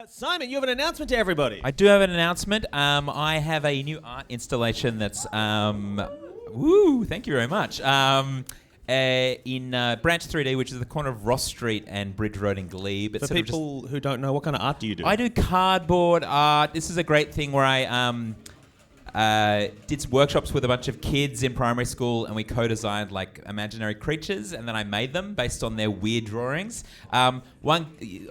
Simon, you have an announcement to everybody. I do have an announcement. I have a new art installation that's... thank you very much. In Branch 3D, which is the corner of Ross Street and Bridge Road in Glebe. For people who don't know, what kind of art do you do? I do cardboard art. This is a great thing where I did workshops with a bunch of kids in primary school, and we co-designed like imaginary creatures, and then I made them based on their weird drawings. I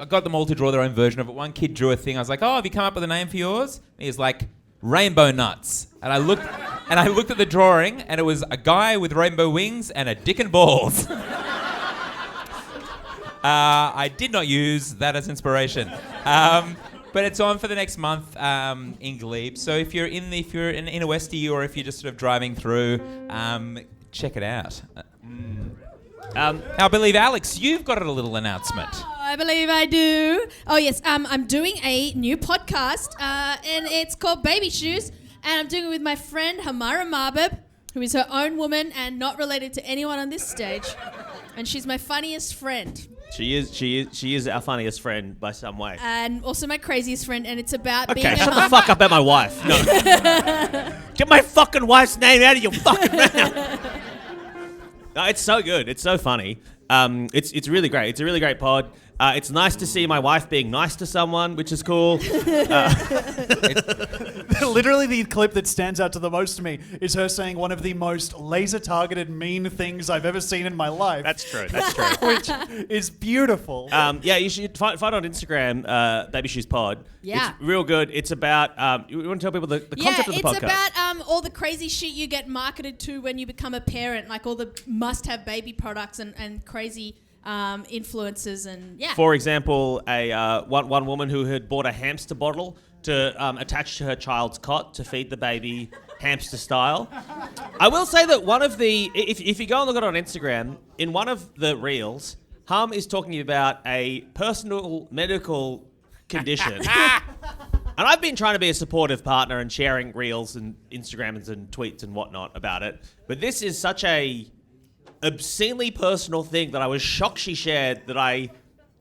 got them all to draw their own version of it. One kid drew a thing. I was like, "Oh, have you come up with a name for yours?" And he was like, "Rainbow Nuts." And I looked at the drawing, and it was a guy with rainbow wings and a dick and balls. I did not use that as inspiration. But it's on for the next month in Glebe. So if you're in Inner Westie, or if you're just sort of driving through, check it out. I believe, Alex, you've got a little announcement. Oh, I believe I do. Oh, yes. I'm doing a new podcast, and it's called Baby Shoes, and I'm doing it with my friend Hamara Marbab, who is her own woman and not related to anyone on this stage. And she's my funniest friend. She is our funniest friend by some way. And also my craziest friend, and it's about being Okay, a shut mum. the fuck up about my wife. No. Get my fucking wife's name out of your fucking mouth. No, it's so good. It's so funny. It's really great. It's a really great pod. It's nice to see my wife being nice to someone, which is cool. Literally, the clip that stands out to the most to me is her saying one of the most laser-targeted mean things I've ever seen in my life. That's true. That's true. Which is beautiful. Yeah, you should find it on Instagram, Baby Shoes Pod. Yeah. It's real good. It's about, you want to tell people the concept of the podcast? Yeah, it's about all the crazy shit you get marketed to when you become a parent, like all the must-have baby products and crazy influences and yeah. For example, one woman who had bought a hamster bottle to attach to her child's cot to feed the baby hamster style. I will say that one of the, if you go and look at it on Instagram, in one of the reels, Hum is talking about a personal medical condition. And I've been trying to be a supportive partner and sharing reels and Instagrams and tweets and whatnot about it. But this is such a obscenely personal thing that I was shocked she shared that I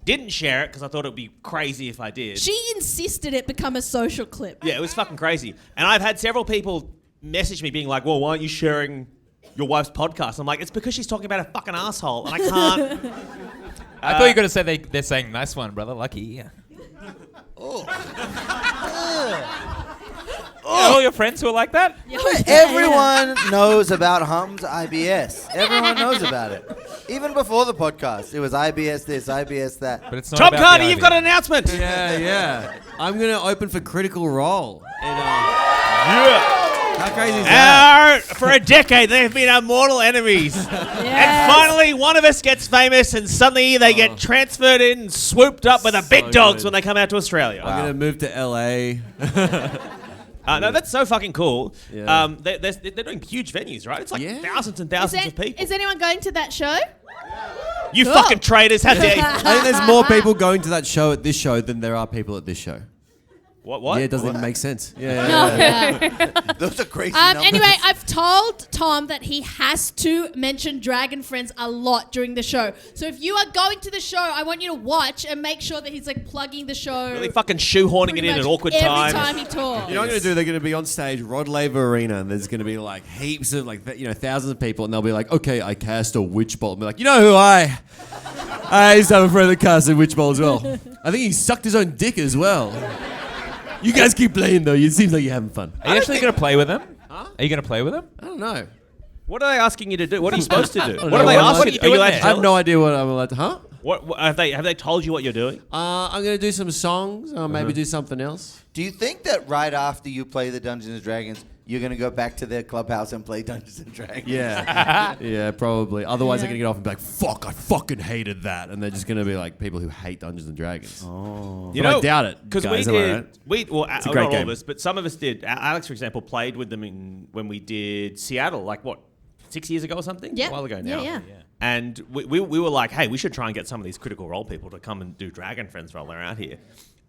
didn't share it because I thought it would be crazy if I did. She insisted it become a social clip. Yeah, it was fucking crazy. And I've had several people message me being like, well, why aren't you sharing your wife's podcast? I'm like, it's because she's talking about a fucking asshole and I can't. I thought you were going to say they're saying, nice one, brother, lucky. All your friends who are like that? Everyone knows about Hum's IBS. Everyone knows about it. Even before the podcast, it was IBS this, IBS that. But it's not Tom about Carter, the you've idea. got an announcement. Yeah. I'm going to open for Critical Role. Yeah. How crazy is that? For a decade, they've been our mortal enemies. And finally, one of us gets famous, and suddenly they get transferred in and swooped up by the big So dogs good. when they come out to Australia. I'm going to move to LA. No, that's so fucking cool. Yeah. They're doing huge venues, right? It's like Yeah. thousands and thousands of people. Is anyone going to that show? You Cool. fucking traitors, how dare you? I think there's more people going to that show at this show than there are people at this show. What? Yeah, it doesn't even make sense. Yeah. Those are crazy numbers. Anyway, I've told Tom that he has to mention Dragon Friends a lot during the show. So if you are going to the show, I want you to watch and make sure that he's like plugging the show. Really fucking shoehorning it in at awkward times. Every time he talks. You know what I'm going to do? They're going to be on stage, Rod Laver Arena, and there's going to be like heaps of thousands of people, and they'll be like, okay, I cast a witch bolt. And be like, you know who I used to have a friend that cast a witch bolt as well. I think he sucked his own dick as well. You guys keep playing though. It seems like you're having fun. Are you actually going to play with them? Huh? Are you going to play with them? I don't know. What are they asking you to do? What are you supposed to do? don't What are know. they What asking are you? you Are you doing allowed to there? I have tell no us? idea what I'm allowed to. Huh? What have they told you what you're doing? I'm going to do some songs. Maybe do something else. Do you think that right after you play the Dungeons and Dragons, you're going to go back to their clubhouse and play Dungeons and Dragons? Yeah. Yeah, probably. Otherwise, they're going to get off and be like, fuck, I fucking hated that. And they're just going to be like people who hate Dungeons and Dragons. Oh. You But know, I doubt it. Because we guys, am I did. right? Well, a not great all game. of us, but some of us did. Alex, for example, played with them when we did Seattle, 6 years ago or something? Yeah. A while ago now. Yeah. And we were like, hey, we should try and get some of these Critical Role people to come and do Dragon Friends while they're out here.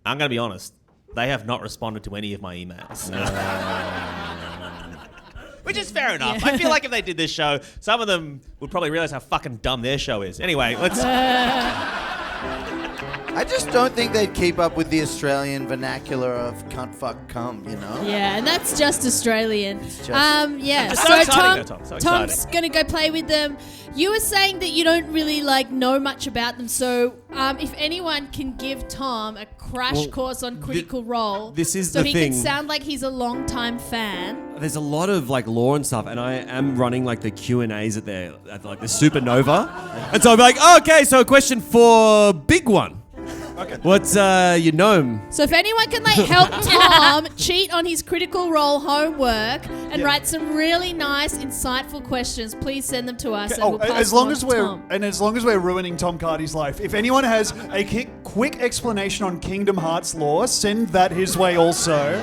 I'm going to be honest. They have not responded to any of my emails. Which is fair enough. I feel like if they did this show, some of them would probably realize how fucking dumb their show is. Anyway, let's... I just don't think they'd keep up with the Australian vernacular of cunt, fuck, cum, you know? Yeah, and that's just Australian. Yeah. So exciting, though, Tom. So Tom's exciting. gonna go play with them. You were saying that you don't really know much about them, so if anyone can give Tom a crash course on Critical Role, this is so the he thing. can sound like he's a long-time fan. There's a lot of lore and stuff, and I am running the Q&As at the Supernova, and so I'll be like, oh, okay, so a question for Big One. Okay. What's your gnome? So if anyone can help Tom cheat on his Critical Role homework and write some really nice, insightful questions, please send them to us. And we'll pass as long them as on to we're Tom. as long as we're ruining Tom Cardy's life, if anyone has a quick explanation on Kingdom Hearts lore, send that his way also.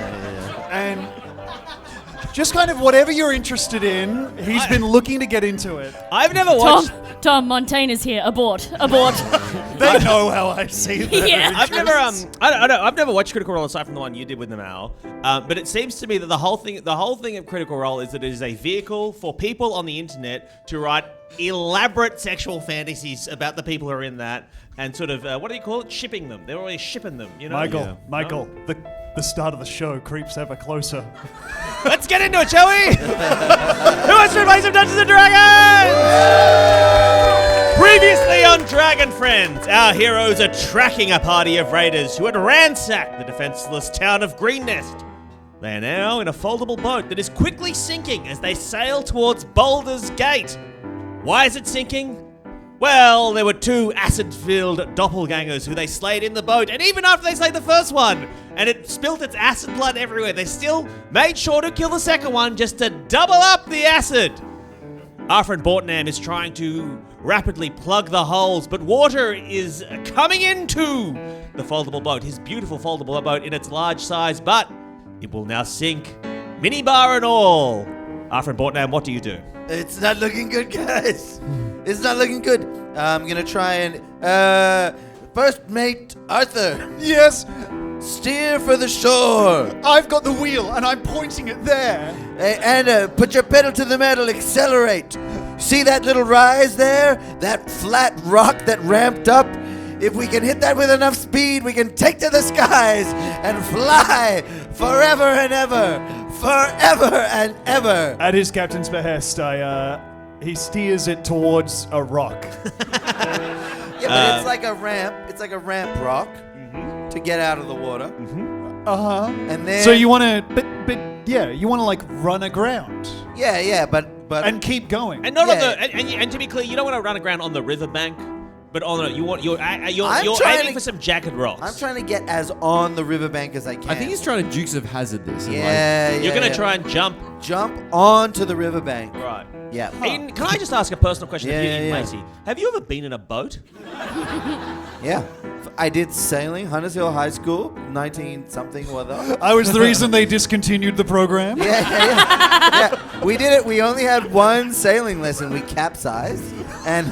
And just kind of whatever you're interested in, he's been looking to get into it. I've never watched. Tom, Montaigne's here. Abort. They know how I see them. Yeah. I've never I don't know. I've never watched Critical Role aside from the one you did with Namal. But it seems to me that the whole thing of Critical Role is that it is a vehicle for people on the internet to write elaborate sexual fantasies about the people who are in that, and sort of what do you call it? Shipping them. They're always shipping them. You know. Michael, the start of the show creeps ever closer. Let's get into it, shall we? Who wants to play some Dungeons & Dragons? Previously on Dragon Friends, our heroes are tracking a party of raiders who had ransacked the defenseless town of Green Nest. They are now in a foldable boat that is quickly sinking as they sail towards Baldur's Gate. Why is it sinking? Well, there were two acid-filled doppelgangers who they slayed in the boat, and even after they slayed the first one, and it spilt its acid blood everywhere, they still made sure to kill the second one just to double up the acid. Our friend Bortnam is trying to rapidly plug the holes, but water is coming into the foldable boat, his beautiful foldable boat in its large size, but it will now sink, minibar and all. Our friend Bortnam, what do you do? It's not looking good, guys. It's not looking good. I'm going to try and... First mate, Arthur. Yes, Steer for the shore. I've got the wheel and I'm pointing it there. Hey, Anna, put your pedal to the metal. Accelerate. See that little rise there? That flat rock that ramped up? If we can hit that with enough speed, we can take to the skies and fly forever and ever. Forever and ever. At his captain's behest, he steers it towards a rock. Yeah, but it's like a ramp. It's like a ramp rock to get out of the water. And then... So you want to, you want to run aground Yeah, but and keep going. And not Yeah. on the and to be clear, you don't want to run aground on the riverbank, but on the you're trying aiming to- for some jagged rocks. I'm trying to get as on the riverbank as I can. I think he's trying to Dukes of Hazzard this. and, You're gonna try and jump. jump onto the riverbank. Right. Yeah. Eden, can I just ask a personal question of you, Eden Yeah. Lacey? Have you ever been in a boat? Yeah. I did sailing, Hunters Hill High School, 19-something or other. I was the reason they discontinued the program. Yeah. We did it. We only had one sailing lesson. We capsized, and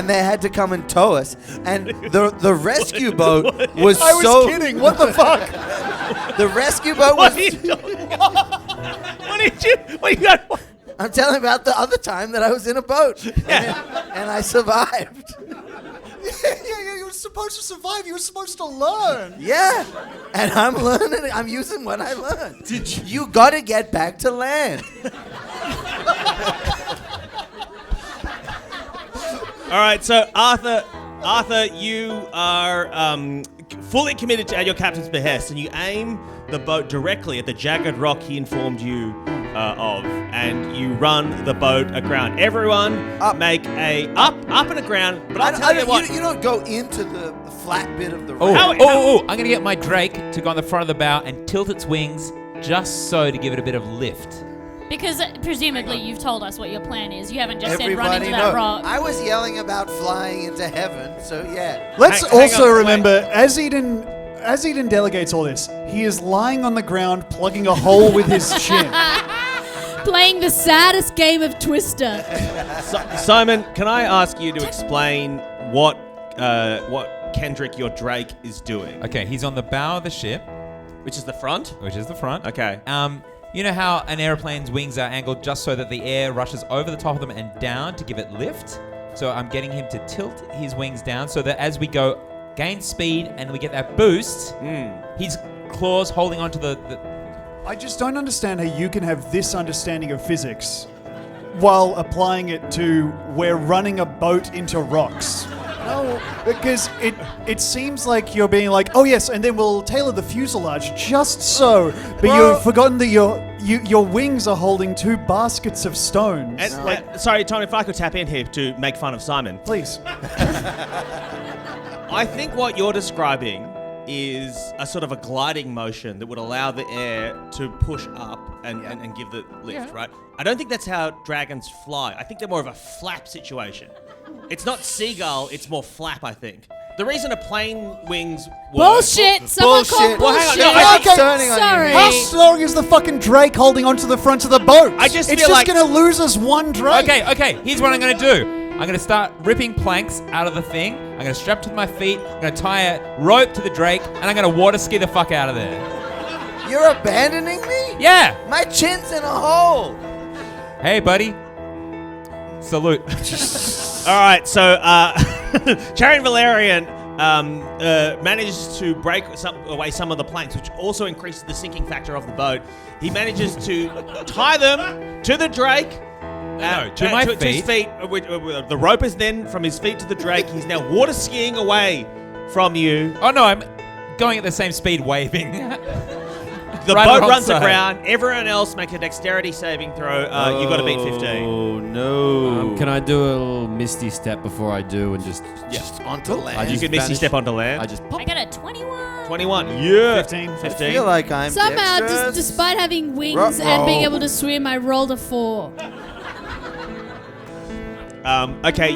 they had to come and tow us. And the rescue boat was I was so... kidding. What the fuck? The rescue boat What was... are you doing? What did you? What you got? I'm telling about the other time that I was in a boat. And I survived. You were supposed to survive. You were supposed to learn. Yeah. And I'm learning. I'm using what I learned. You got to get back to land. All right, so Arthur, you are fully committed to at your captain's behest, and you aim the boat directly at the jagged rock he informed you of, and you run the boat aground. Everyone make a up and aground. But I'll tell you what. You don't go into the flat bit of the Oh, ramp. I'm going to get my Drake to go on the front of the bow and tilt its wings just so to give it a bit of lift. Because presumably you've told us what your plan is. You haven't just said run Everybody into knows. that rock. I was yelling about flying into heaven, so yeah. Let's Hang also on, wait. remember, as Eden delegates all this, he is lying on the ground, plugging a hole with his chin. Playing the saddest game of Twister. Simon, can I ask you to explain what Kendrick, your Drake, is doing? Okay, he's on the bow of the ship, Which is the front? which is the front. Okay. You know how an airplane's wings are angled just so that the air rushes over the top of them and down to give it lift? So I'm getting him to tilt his wings down so that as we go gains speed, and we get that boost. His claws holding onto the I just don't understand how you can have this understanding of physics while applying it to we're running a boat into rocks. No, because it seems like you're being like, oh yes, and then we'll tailor the fuselage just so. But you've forgotten that your wings are holding 2 baskets of stones. And, sorry, Tony, if I could tap in here to make fun of Simon. Please. I think what you're describing is a sort of a gliding motion that would allow the air to push up and give the lift, right? I don't think that's how dragons fly. I think they're more of a flap situation. It's not seagull, it's more flap, I think. The reason a plane wings work... Bullshit! Someone called Well, hang on, bullshit! no, I think- Turning on you. Sorry. How strong is the fucking Drake holding onto the front of the boat? I just it's feel just like- gonna lose us one Drake. Okay, here's what I'm going to do. I'm going to start ripping planks out of the thing. I'm going to strap to my feet. I'm going to tie a rope to the Drake, and I'm going to water ski the fuck out of there. You're abandoning me? Yeah. My chin's in a hole. Hey, buddy. Salute. All right, so Chariot Valerian manages to break away some of the planks, which also increases the sinking factor of the boat. He manages to tie them to the Drake. To my to his feet. The rope is then from his feet to the Drake. He's now water skiing away from you. Oh, no, I'm going at the same speed, waving. The Right boat runs alongside. aground. Everyone else make a dexterity saving throw. You got to beat 15. Oh no! Can I do a little misty step before I do and just Onto land. You can misty step onto land. I just pop. I got a 21. 21. Yeah. 15. I feel like I'm Somehow, dexterous. despite having wings Ruh-roh. and being able to swim, I rolled a 4. Okay,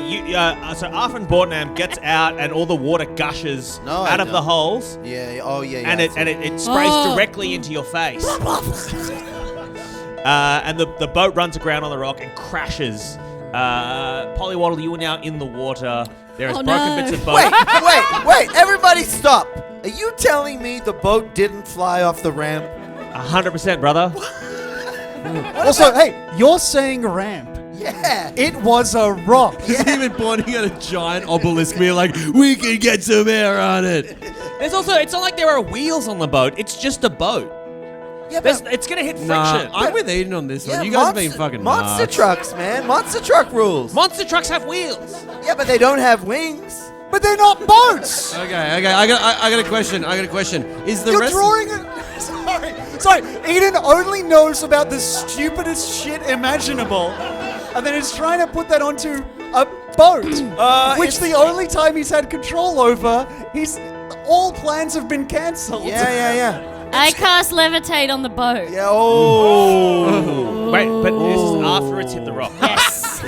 so Arthur Bortnam gets out and all the water gushes No, I out of the don't. holes. Yeah. Oh yeah. And it sprays Oh. directly into your face. And the boat runs aground on the rock and crashes. Pollywaddle, you are now in the water. There is Oh, broken no. bits of boat. Wait! Everybody, stop! Are you telling me the boat didn't fly off the ramp? 100%, brother. Also, hey, you're saying ramp. Yeah. It was a rock. Isn't even pointing at a giant obelisk, being like, "We can get some air on it." There's also, it's not like there are wheels on the boat. It's just a boat. Yeah, It's going to hit friction. Nah, I'm with Eden on this one. You guys have been fucking monster nuts. trucks, man. Monster truck rules. Monster trucks have wheels. Yeah, but they don't have wings. But they're not boats. Okay. I got a question. Is the You're rest? drawing it. Sorry. Eden only knows about the stupidest shit imaginable, and then is trying to put that onto a boat, which the only time he's had control over, all plans have been cancelled. Yeah. I cast levitate on the boat. Yeah. Oh. Wait, but this is after it's hit the rock. Yes.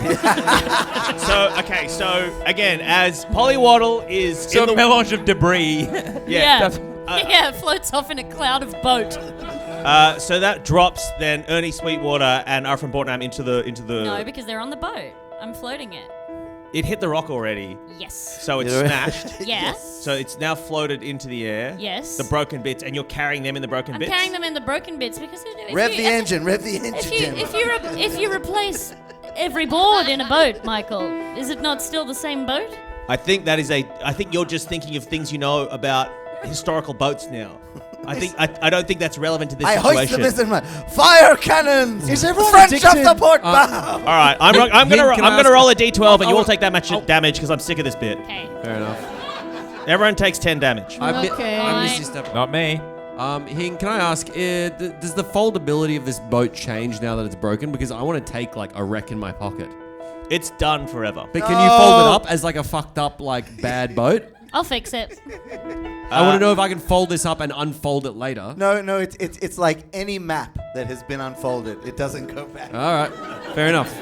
So again, as Pollywaddle is So in a the melange of debris. Yeah. Yeah, it floats off in a cloud of boat. so that drops then Ernie Sweetwater and Arthur Bortnam into the. No, because they're on the boat. I'm floating it. It hit the rock already, Yes. so it's Yeah. smashed. Yes. So it's now floated into the air. Yes. The broken bits, and you're carrying them in the broken I'm bits. carrying them in the broken bits because Rev the engine. If you replace every board in a boat, Michael, is it not still the same boat? I think that is I think you're just thinking of things you know about historical boats now. I don't think that's relevant to this I hoist situation. the missile fire cannons. Is everyone French addicted? off the port bow? All right, I'm Can I gonna ask- roll a d12, and you all take that much damage because I'm sick of this bit. Okay. Fair enough. Everyone takes 10 damage. Okay. I missed this step. Not me. Hing, can I ask, does the foldability of this boat change now that it's broken? Because I want to take like a wreck in my pocket. It's done forever. But can you fold it up as like a fucked up like bad boat? I'll fix it. I want to know if I can fold this up and unfold it later. No, it's like any map that has been unfolded. It doesn't go back. All right, fair enough.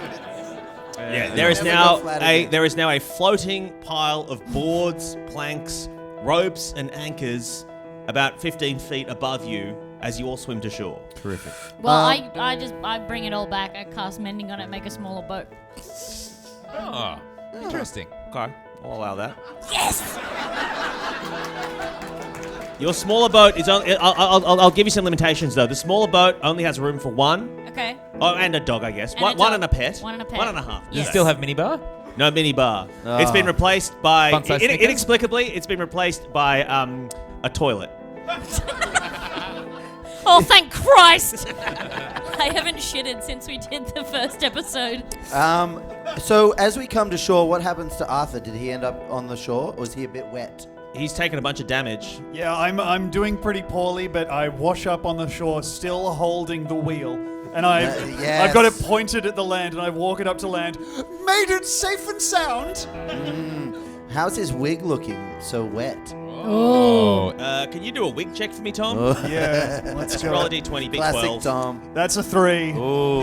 Yeah, there is Never now go flat again. a floating pile of boards, planks, ropes, and anchors about 15 feet above you as you all swim to shore. Terrific. Well, I bring it all back. I cast mending on it, make a smaller boat. Oh, interesting. Okay, I'll allow that. Yes. Your smaller boat is only. I'll give you some limitations though. The smaller boat only has room for one. Okay. Oh, and a dog, I guess. And One a dog. and a pet. One and a pet. One and a half. Does Yes. it still have minibar? No mini bar. It's been replaced by Fun size Snickers? inexplicably. It's been replaced by a toilet. Oh, thank Christ! I haven't shitted since we did the first episode. So as we come to shore, what happens to Arthur? Did he end up on the shore, or was he a bit wet? He's taken a bunch of damage. Yeah, I'm doing pretty poorly, but I wash up on the shore, still holding the wheel, and I've got it pointed at the land, and I walk it up to land. Made it safe and sound. How's his wig looking? So wet. Oh. Can you do a wig check for me, Tom? Yeah, let's Roll a go. d20, big Classic 12. Tom. That's a 3.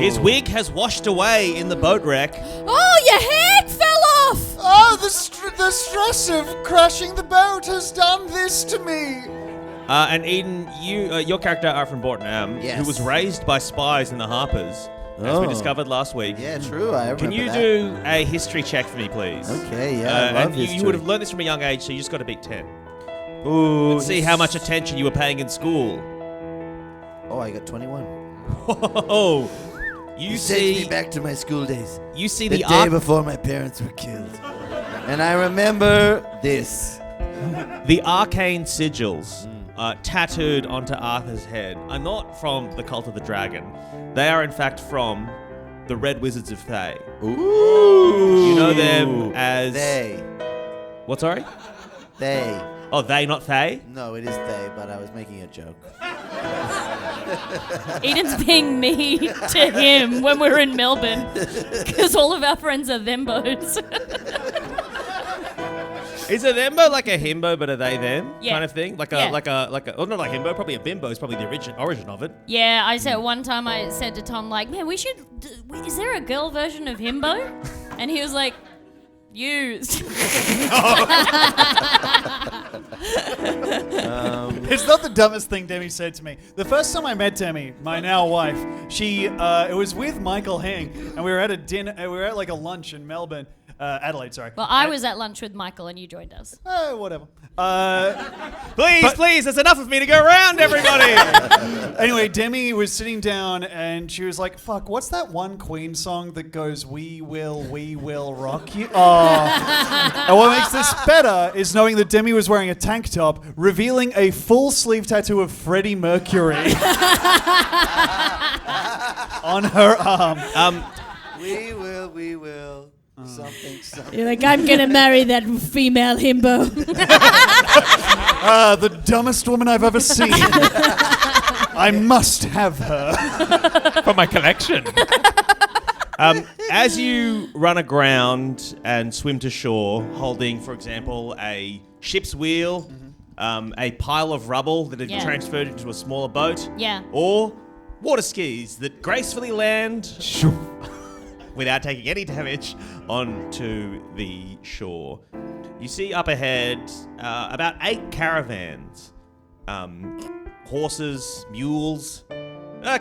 His wig has washed away in the boat wreck. Oh, your head fell off! Oh, the stress of crashing the boat has done this to me. And Eden, your character, Arthur Borton, Yes. who was raised by spies in the Harpers, as we discovered last week. Yeah, true. I remember Can you that. do a history check for me, please? Okay, yeah, I love and you history. would have learned this from a young age, so you just got to beat 10. Ooh. Let's see how much attention you were paying in school. Oh, I got 21. Oh, you Takes see, me back to my school days. you see The the day before my parents were killed. And I remember this. The arcane sigils tattooed onto Arthur's head are not from the Cult of the Dragon. They are, in fact, from the Red Wizards of Thay. Ooh. You know them as... They. What, sorry? They. Oh, they, not Thay? No, it is they, but I was making a joke. Eden's being me to him when we're in Melbourne because all of our friends are thembos. Is a thembo like a himbo, but a they them Yeah. kind of thing? Like a Yeah. oh, not like himbo, probably a bimbo is probably the origin of it. Yeah, I said one time I said to Tom, like, man, is there a girl version of himbo? And he was like, used. It's not the dumbest thing Demi said to me. The first time I met Demi, my now wife, she it was with Michael Hing, and we were at a dinner. We were at like a lunch in Melbourne, Adelaide. Sorry. Well, I was at lunch with Michael and you joined us. Whatever. Please, there's enough of me to go around, everybody. Anyway, Demi was sitting down and she was like, "Fuck, what's that one Queen song that goes, we will rock you?" Oh. And what makes this better is knowing that Demi was wearing a tank top, revealing a full sleeve tattoo of Freddie Mercury on her arm. We will. Something. You're like, I'm gonna marry that female himbo. The dumbest woman I've ever seen. I must have her. For my collection. As you run aground and swim to shore, holding, for example, a ship's wheel, a pile of rubble that had Yeah. transferred into a smaller boat, Yeah. or water skis that gracefully land without taking any damage onto the shore. You see up ahead about 8 caravans. Horses, mules,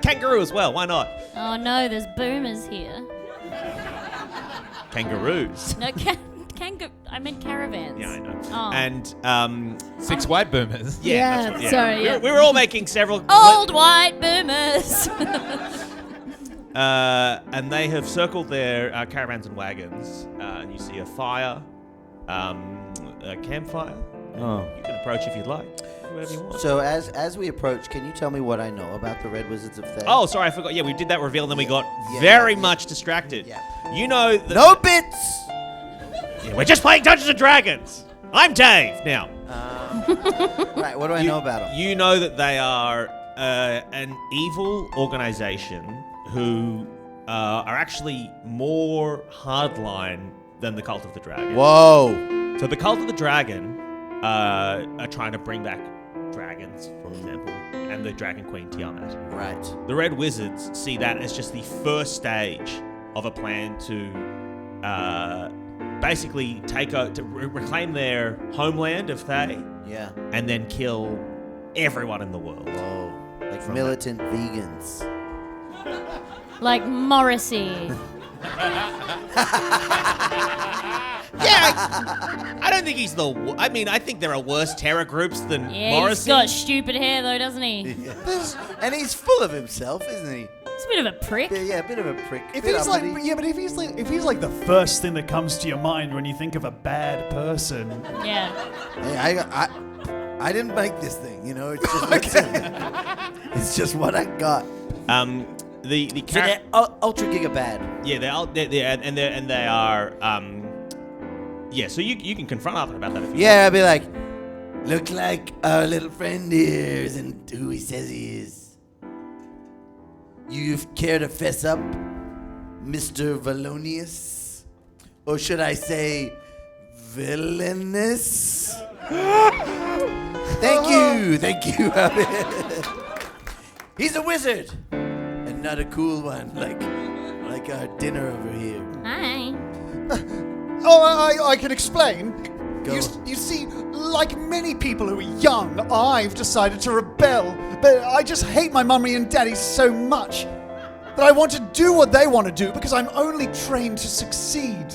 kangaroo as well, why not? Oh no, there's boomers here. Kangaroos. No, I meant caravans. Yeah, I know. Oh. And 6 white boomers. Yeah, that's what, sorry, yeah. We were all making several... Old white boomers. and they have circled their caravans and wagons. And you see a fire, a campfire. Oh. You can approach if you'd like. Whatever you want. So as we approach, can you tell me what I know about the Red Wizards of Thay? Oh, sorry, I forgot. Yeah, we did that reveal, and then we got Yeah, very yeah. much distracted. Yeah. You know that... No bits! Yeah, we're just playing Dungeons & Dragons. I'm Dave, now. Right, what do I know about them? You know that they are an evil organization who are actually more hardline than the Cult of the Dragon. Whoa. So the Cult of the Dragon are trying to bring back dragons, for example, and the Dragon Queen Tiamat. Right. The Red Wizards see that as just the first stage of a plan to basically reclaim their homeland of Thay Yeah. and then kill everyone in the world. Whoa. Like militant vegans. Like Morrissey. Yeah, I don't think he's I mean, I think there are worse terror groups than Yeah, Morrissey. he's got stupid hair though, doesn't he? And he's full of himself, isn't he? He's a bit of a prick. Yeah, a bit of a prick. If Bit he's like, uppity. yeah, but if he's like the first thing that comes to your mind when you think of a bad person. Yeah. Hey, I didn't make this thing, you know. It's just it's just what I got. The So character. they're ultra giga bad. Yeah, they are. Yeah, so you can confront Arthur about that if you Yeah, I'd be like, look like our little friend here isn't who he says he is. You care to fess up, Mr. Valonius? Or should I say, villainous? Thank you. He's a wizard, and not a cool one like our dinner over here. Hi. Oh, I can explain. Go. You see, like many people who are young, I've decided to rebel. But I just hate my mummy and daddy so much that I want to do what they want to do because I'm only trained to succeed.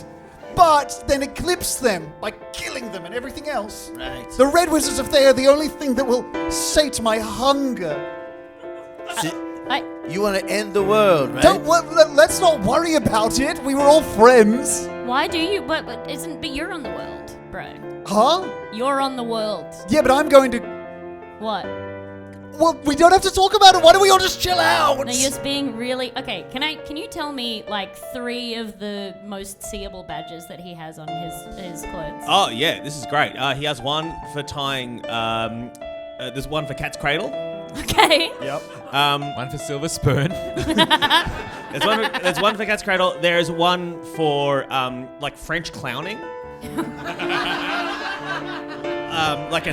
But then eclipse them by killing them and everything else. Right. The Red Wizards of Thay are the only thing that will sate my hunger. You want to end the world, right? Let's not worry about it. We were all friends. Why do you? But you're on the world, bro. Huh? You're on the world. Yeah, but I'm going to... What? Well, we don't have to talk about it. Why don't we all just chill out? No, you're just being really okay. Can you tell me like 3 of the most seeable badges that he has on his clothes? Oh yeah, this is great. He has one for tying. There's one for Cat's Cradle. Okay. Yep. One for Silver Spoon. There's one for Cat's Cradle. There's one for like French clowning.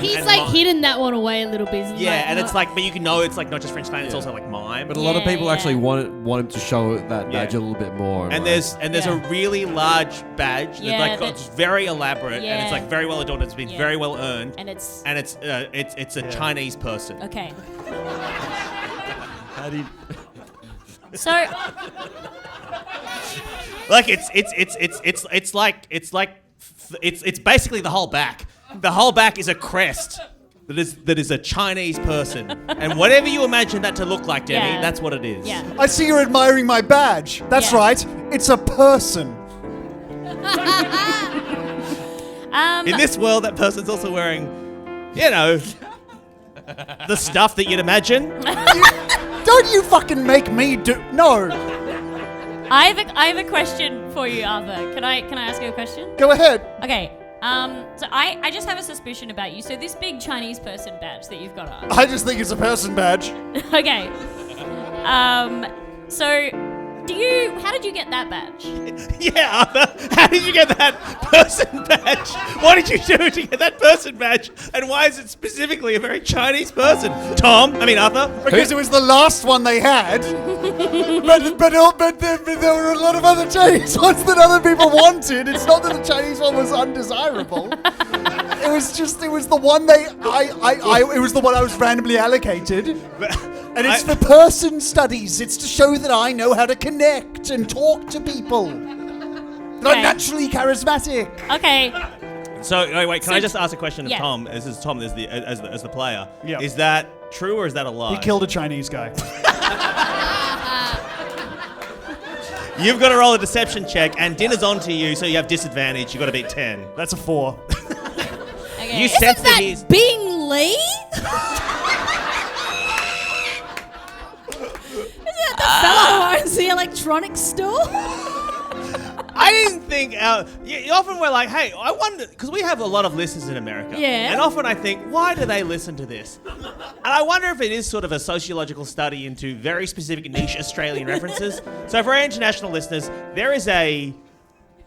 He's like hidden that one away a little bit. Yeah, and it's like, but you can know it's like not just French clowning, it's also like mime. But a lot of Yeah, people yeah. actually want him to show that badge a little bit more. And like- there's a really large badge Yeah, that's like that- it's very elaborate and Yeah. it's like very well adorned. It's been Yeah. very well earned, And it's and it's a Chinese person. okay. How do you... So Like it's basically the whole back. The whole back is a crest that is a Chinese person, and whatever you imagine that to look like, Demi, Yeah. that's what it is. yeah. I see you're admiring my badge. That's Yeah. right. It's a person. In this world, that person's also wearing, you know, the stuff that you'd imagine. Don't you fucking make me do... No. I have a question for you, Arthur. Can I ask you a question? Go ahead. Okay. So I just have a suspicion about you. So this big Chinese person badge that you've got on. I just think it's a person badge. Okay. So how did you get that badge? Yeah, Arthur, how did you get that person badge? What did you do to get that person badge? And why is it specifically a very Chinese person? Arthur? Because it was the last one they had. but there were a lot of other Chinese ones that other people wanted. It's not that the Chinese one was undesirable. It was the one it was the one I was randomly allocated. And it's for person studies. It's to show that I know how to connect and talk to people. That I'm naturally charismatic. Okay. So, wait, can So- I just ask a question of yeah. Tom? This is Tom as the player. Yeah. Is that true or is that a lie? He killed a Chinese guy. You've got to roll a deception check, and dinner's on to you, so you have disadvantage. You've got to beat 10. That's a 4. Okay. You sense Isn't that that he's... Bing Lee? Isn't that the fellow who owns the electronics store? I didn't think... you often we're like, hey, I wonder... Because we have a lot of listeners in America. Yeah. And often I think, why do they listen to this? And I wonder if it is sort of a sociological study into very specific niche Australian references. So for our international listeners, there is a...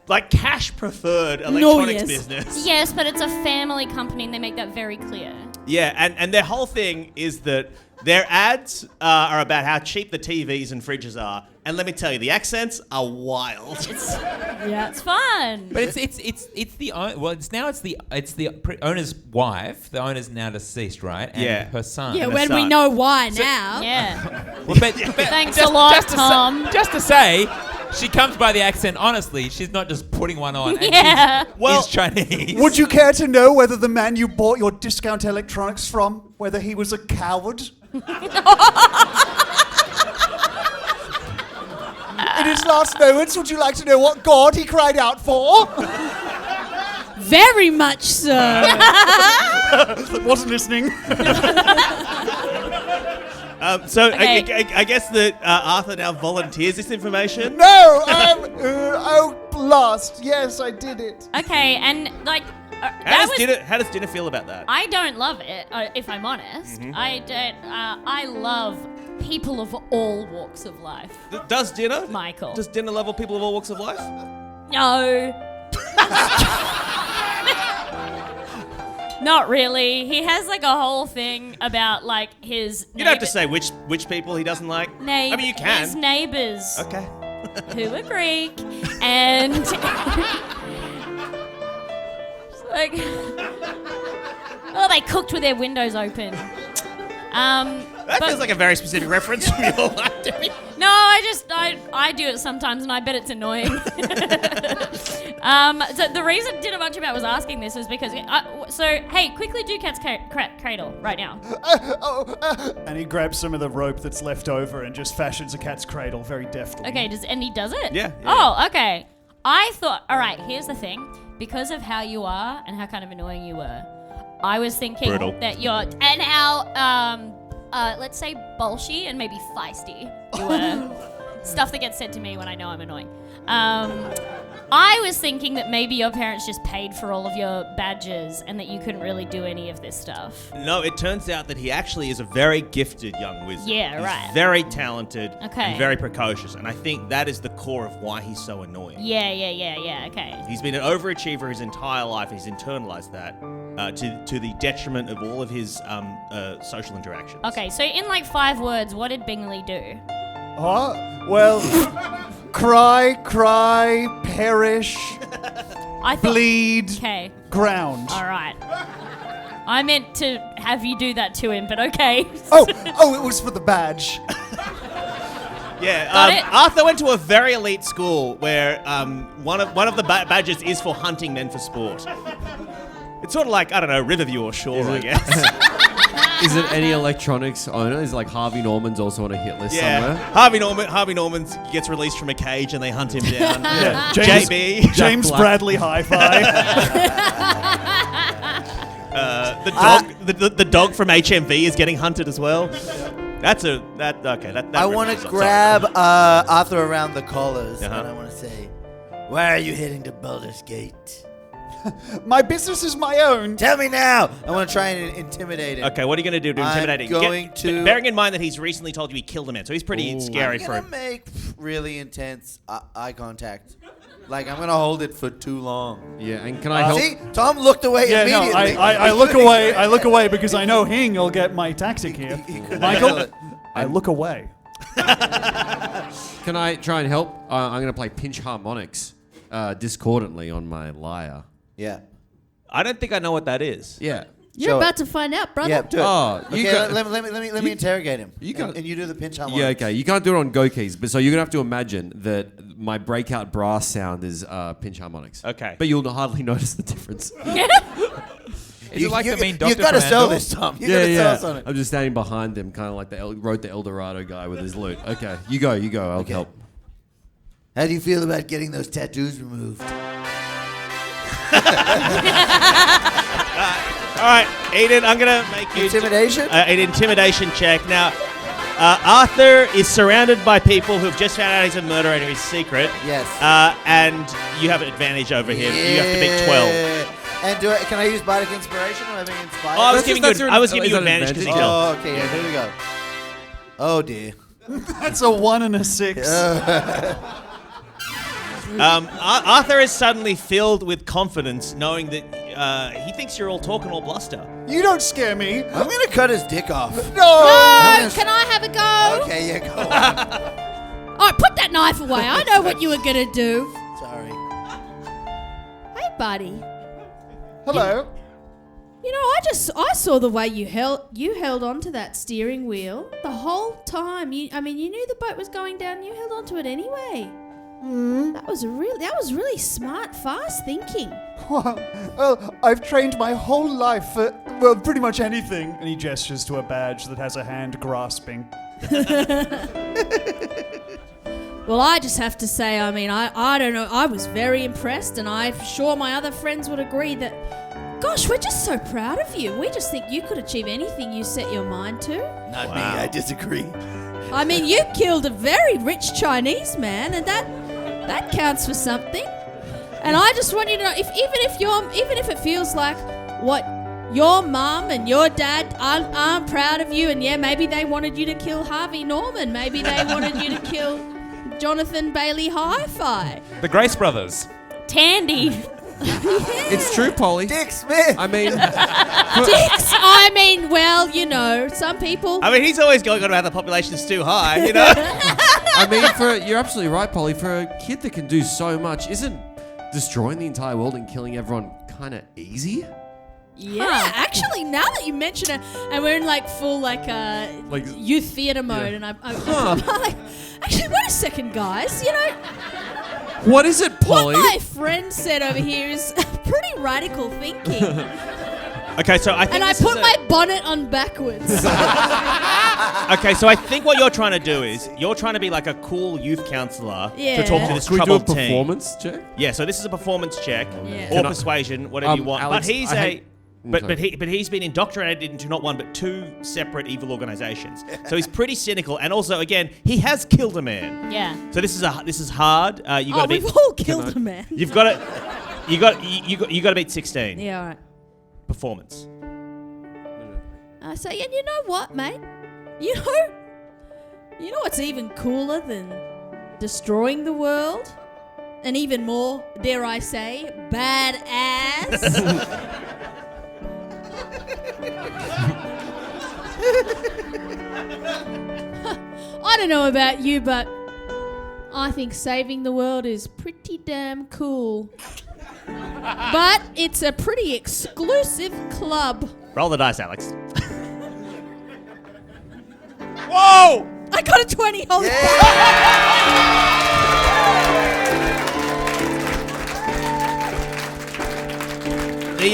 like cash-preferred electronics yes. business. Yes, but it's a family company, and they make that very clear. Yeah, and their whole thing is that their ads are about how cheap the TVs and fridges are. And let me tell you, the accents are wild. Yeah. It's fun. But it's the owner's wife. The owner's now deceased, right? And Yeah. her son. Yeah, the when we sun. know why now. Yeah. Well, but Thanks a lot, just to Tom. Just to say, she comes by the accent honestly. She's not just putting one on. And Yeah. Well, she's Chinese. Would you care to know whether the man you bought your discount electronics from, whether he was a coward? last moments, would you like to know what god he cried out for? Very much so. Wasn't listening. I guess that Arthur now volunteers this information. No, blast. Yes, I did it. Okay, and like, How does dinner feel about that? I don't love it, if I'm honest. Mm-hmm. I don't. I love people of all walks of life. Does dinner? Michael. Does dinner level people of all walks of life? No. Not really. He has like a whole thing about like his. You don't have to say which people he doesn't like. I mean, you can. His neighbours. Okay. Who are Greek, and like, oh, they cooked with their windows open. That feels like a very specific reference from your life, Debbie. No, I do it sometimes, and I bet it's annoying. So the reason Dinner Bunch About was asking this is because, hey, quickly do Cat's Cradle right now. And he grabs some of the rope that's left over and just fashions a cat's cradle very deftly. Okay, and he does it? Yeah. Oh, okay. I thought, all right, here's the thing. Because of how you are and how kind of annoying you were, I was thinking Brutal. that and how, let's say bolshy and maybe feisty you were. Stuff that gets said to me when I know I'm annoying. I was thinking that maybe your parents just paid for all of your badges and that you couldn't really do any of this stuff. No, it turns out that he actually is a very gifted young wizard. Yeah, He's right. very talented Okay. and very precocious, and I think that is the core of why he's so annoying. Yeah, okay. He's been an overachiever his entire life. He's internalized that to the detriment of all of his social interactions. Okay, so in like 5 words, what did Bingley do? Well, cry, perish, I thought, bleed, okay, ground. all right. I meant to have you do that to him, but okay. Oh, it was for the badge. Yeah, Got it? Arthur went to a very elite school where one of the badges is for hunting, then for sport. It's sort of like, I don't know, Riverview or Shore, I guess. Is it any electronics owner? Is like Harvey Norman's also on a hit list somewhere? Harvey Norman gets released from a cage and they hunt him down. Yeah, JB. James Bradley Hi-Fi. The dog from HMV is getting hunted as well. Okay. I want to grab Arthur around the collars and I want to say, "Why are you heading to Baldur's Gate? My business is my own. Tell me now." I want to try and intimidate him. Okay, what are you going to do to intimidate him? I'm going to... Bearing in mind that he's recently told you he killed a man, so he's pretty scary for I'm him. going to make really intense eye contact. Like, I'm going to hold it for too long. Yeah, and can I help? See? Tom looked away Yeah, no, immediately. I look away. I look away because I know Hing will get my tactic here. Michael, I look away. Can I try and help? I'm going to play pinch harmonics discordantly on my lyre. Yeah. I don't think I know what that is. Yeah. You're Show about it. to find out, brother. Yeah, do it. Oh, you okay, got- let me interrogate him. You got- and you do the pinch harmonic. Yeah, okay. You can't do it on Go keys, but so you're going to have to imagine that my breakout brass sound is pinch harmonics. Okay. But you'll hardly notice the difference. Is it like the mean doctor You've got to from sell Andor? this, Tom. You've got to sell us on it. I'm just standing behind him, kind of like wrote the El Dorado guy with his lute. Okay, you go. I'll Okay. help. How do you feel about getting those tattoos removed? All right, Aiden, I'm going to make you... Intimidation? an intimidation check. Now, Arthur is surrounded by people who've just found out he's a murderer and he's secret. Yes. And you have an advantage over him. You have to beat 12. And can I use bardic inspiration? Am I being inspired? Oh, I was That's giving just- you that's advantage an because he advantage. killed. Oh, okay. Yeah, here we go. Oh, dear. That's a 1 and a 6. Arthur is suddenly filled with confidence, knowing that he thinks you're all talk and all bluster. You don't scare me. I'm going to cut his dick off. No. No, can I have a go? Okay, yeah, go on. All right, put that knife away. I know what you were going to do. Sorry. Hey, buddy. Hello. You know, I saw the way you held onto that steering wheel the whole time. You knew the boat was going down. You held onto it anyway. That was really smart, fast thinking. Well, I've trained my whole life for, well, pretty much anything. And he gestures to a badge that has a hand grasping. Well, I just have to say, I mean, I don't know. I was very impressed, and I'm sure my other friends would agree that, gosh, we're just so proud of you. We just think you could achieve anything you set your mind to. Not me, I disagree. I mean, you killed a very rich Chinese man, and that counts for something. And I just want you to know, even if it feels like what your mum and your dad aren't proud of you, and yeah, maybe they wanted you to kill Harvey Norman, maybe they wanted you to kill Jonathan Bailey Hi-Fi. The Grace Brothers. Tandy. It's true, Polly. Dick Smith. I mean, Dicks, I mean, well, you know, some people. I mean, he's always going on about the population's too high, you know? I mean, you're absolutely right, Polly. For a kid that can do so much, isn't destroying the entire world and killing everyone kind of easy? Yeah, actually, now that you mention it, and we're in like full youth theatre mode, and I'm like, actually, wait a second, guys. You know, What is it, Polly? what my friend said over here is pretty radical thinking, Okay, so I think and I this is put my bonnet on backwards. Okay, so I think what you're trying to do is you're trying to be like a cool youth counselor Yeah. to talk to this Can we do a troubled teen. performance check? Yeah, so this is a performance check Yeah. or Can I- persuasion, whatever you want. Alex, but he's sorry. he's been indoctrinated into not one but two separate evil organizations. So he's pretty cynical, and also again he has killed a man. Yeah. So this is hard. You got to We've beat. all killed a man. You've got to. You got to beat 16. Yeah, all right. Performance. I say, and you know what, mate? You know what's even cooler than destroying the world? And even more, dare I say, badass? I don't know about you, but I think saving the world is pretty damn cool. But it's a pretty exclusive club. Roll the dice, Alex. Whoa! I got a 20. Holy The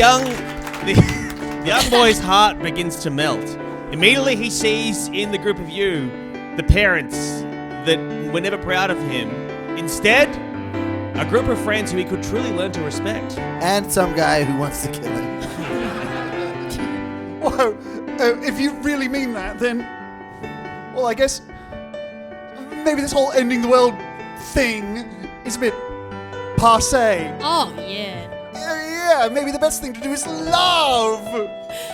young boy's heart begins to melt. Immediately he sees in the group of you the parents that were never proud of him. Instead, a group of friends who he could truly learn to respect. And some guy who wants to kill him. Whoa, if you really mean that, then, well, I guess maybe this whole ending the world thing is a bit passé. Oh, yeah. Yeah, maybe the best thing to do is love.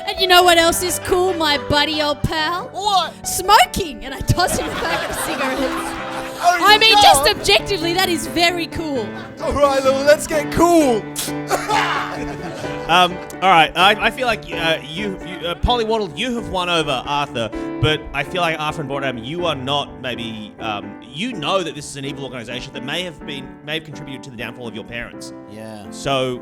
And you know what else is cool, my buddy old pal? What? Smoking! And I toss him a pack of cigarettes. Oh, I mean, no. just objectively, that is very cool. All right, let's get cool. All right, I feel like Polly Waddle, you have won over Arthur, but I feel like Arthur and Boredom, you are not maybe. You know that this is an evil organization that may have contributed to the downfall of your parents. Yeah. So,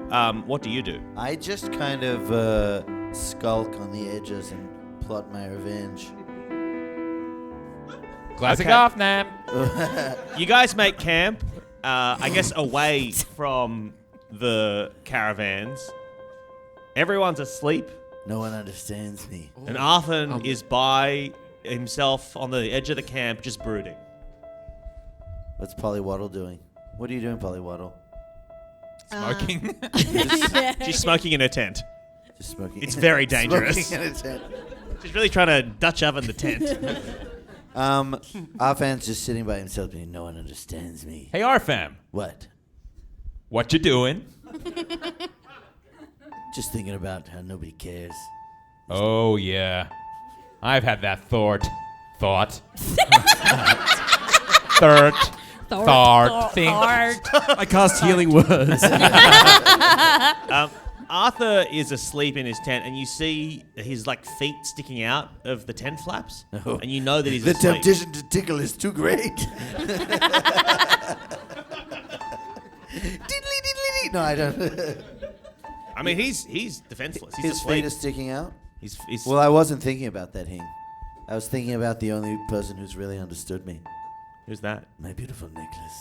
what do you do? I just kind of skulk on the edges and plot my revenge. Classic Okay. off, Nam. You guys make camp, I guess, away from the caravans. Everyone's asleep, No one understands me. and Arthur is by himself on the edge of the camp, just brooding. What's Polly Waddle doing? What are you doing, Polly Waddle? Smoking. She's smoking in her tent. Just smoking. It's very dangerous. Smoking in a tent. She's really trying to Dutch oven the tent. Arfan's just sitting by himself being, no one understands me. Hey, Arfam. What? What you doing? Just thinking about how nobody cares. Oh, yeah. I've had that thought. Thing. I cast healing words. Arthur is asleep in his tent, and you see his feet sticking out of the tent flaps, Oh. and you know that he's The asleep. temptation to tickle is too great. Diddly diddly. No, I don't. I mean, he's defenseless. He's His asleep. feet are sticking out. He's Well, I wasn't thinking about that, Hing. I was thinking about the only person who's really understood me. who's that? My beautiful necklace.